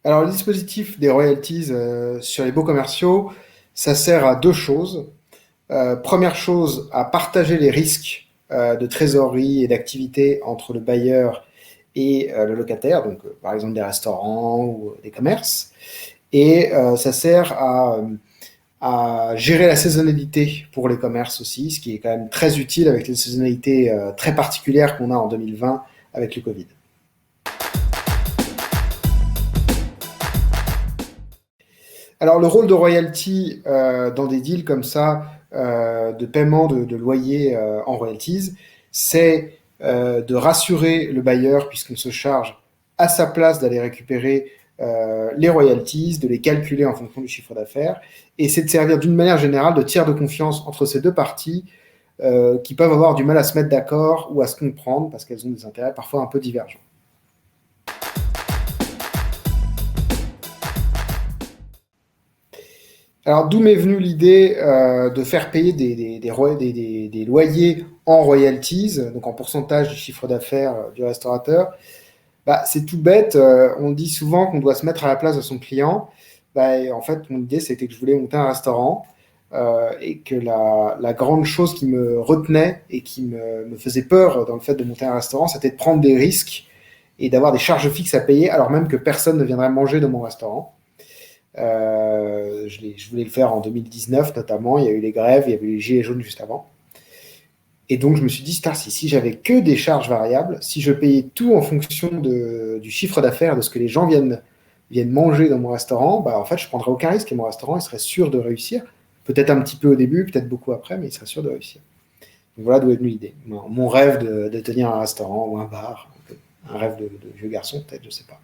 Alors, le dispositif des royalties sur les baux commerciaux, ça sert à deux choses. Première chose, à partager les risques de trésorerie et d'activité entre le bailleur et le locataire, donc par exemple des restaurants ou des commerces. Et ça sert à gérer la saisonnalité pour les commerces aussi, ce qui est quand même très utile avec les saisonnalités très particulières qu'on a en 2020 avec le Covid. Alors, le rôle de royalty dans des deals comme ça, de paiement de loyer en royalties, c'est de rassurer le bailleur, puisqu'on se charge à sa place d'aller récupérer les royalties, de les calculer en fonction du chiffre d'affaires, et c'est de servir d'une manière générale de tiers de confiance entre ces deux parties qui peuvent avoir du mal à se mettre d'accord ou à se comprendre parce qu'elles ont des intérêts parfois un peu divergents. Alors, d'où m'est venue l'idée de faire payer des loyers en royalties, donc en pourcentage du chiffre d'affaires du restaurateur. Bah, c'est tout bête, on dit souvent qu'on doit se mettre à la place de son client. Bah, et en fait, mon idée, c'était que je voulais monter un restaurant et que la grande chose qui me retenait et qui me faisait peur dans le fait de monter un restaurant, c'était de prendre des risques et d'avoir des charges fixes à payer, alors même que personne ne viendrait manger dans mon restaurant. Je voulais le faire en 2019 notamment, il y a eu les grèves, il y avait eu les gilets jaunes juste avant. Et donc je me suis dit, si j'avais que des charges variables, si je payais tout en fonction du chiffre d'affaires, de ce que les gens viennent manger dans mon restaurant, bah en fait je prendrais aucun risque et mon restaurant il serait sûr de réussir. Peut-être un petit peu au début, peut-être beaucoup après, mais il serait sûr de réussir. Donc voilà d'où est venue l'idée. Mon rêve de tenir un restaurant ou un bar, un rêve de vieux garçon peut-être, je sais pas.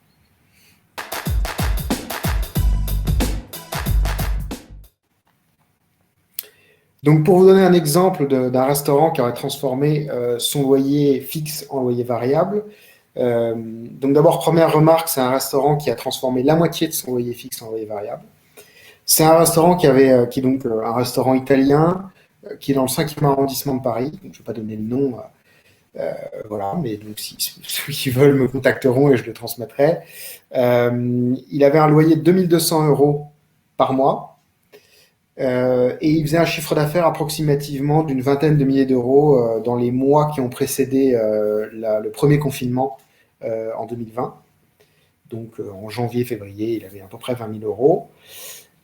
Donc, pour vous donner un exemple d'un restaurant qui aurait transformé son loyer fixe en loyer variable, donc d'abord, première remarque, c'est un restaurant qui a transformé la moitié de son loyer fixe en loyer variable. C'est un restaurant qui est donc un restaurant italien, qui est dans le 5e arrondissement de Paris. Donc, je ne vais pas donner le nom, voilà, mais donc si ceux qui veulent me contacteront et je le transmettrai. Il avait un loyer de 2200 euros par mois. Et il faisait un chiffre d'affaires approximativement d'une vingtaine de milliers d'euros dans les mois qui ont précédé le premier confinement en 2020. Donc en janvier-février, il avait à peu près 20 000 euros.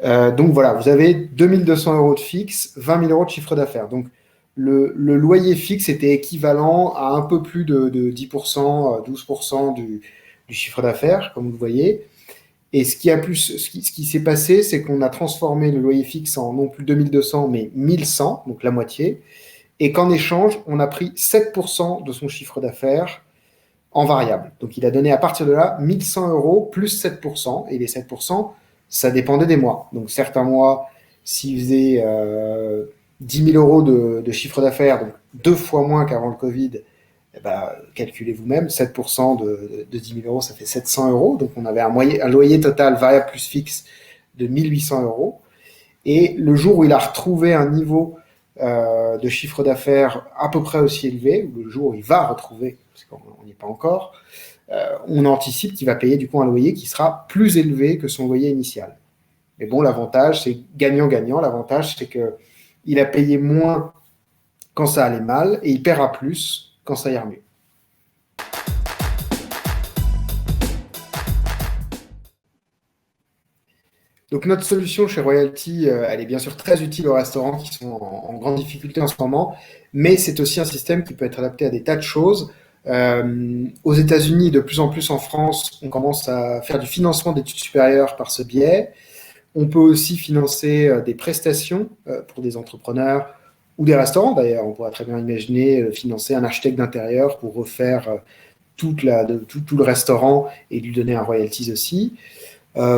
Donc voilà, vous avez 2200 euros de fixe, 20 000 euros de chiffre d'affaires. Donc le loyer fixe était équivalent à un peu plus de 10%, 12% du chiffre d'affaires, comme vous le voyez. Et ce qui s'est passé, c'est qu'on a transformé le loyer fixe en non plus 2200, mais 1100, donc la moitié. Et qu'en échange, on a pris 7% de son chiffre d'affaires en variable. Donc il a donné à partir de là 1100 euros plus 7%. Et les 7%, ça dépendait des mois. Donc certains mois, s'il faisait 10 000 euros de chiffre d'affaires, donc 2 fois moins qu'avant le Covid, eh ben, calculez vous-même, 7% de 10 000 euros, ça fait 700 euros. Donc on avait un loyer total variable plus fixe de 1800 euros. Et le jour où il a retrouvé un niveau de chiffre d'affaires à peu près aussi élevé, ou le jour où il va retrouver, parce qu'on n'y est pas encore, on anticipe qu'il va payer du coup un loyer qui sera plus élevé que son loyer initial. Mais bon, l'avantage, c'est gagnant-gagnant. L'avantage, c'est qu'il a payé moins quand ça allait mal et il paiera plus quand ça ira mieux. Donc notre solution chez Royalty, elle est bien sûr très utile aux restaurants qui sont en grande difficulté en ce moment, mais c'est aussi un système qui peut être adapté à des tas de choses. Aux États-Unis, de plus en plus en France, on commence à faire du financement d'études supérieures par ce biais. On peut aussi financer des prestations pour des entrepreneurs ou des restaurants d'ailleurs. On pourrait très bien imaginer financer un architecte d'intérieur pour refaire tout le restaurant et lui donner un royalties aussi. On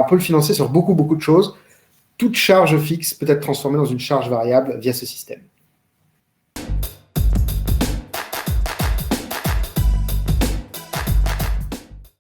peut le financer sur beaucoup de choses. Toute charge fixe peut être transformée dans une charge variable via ce système.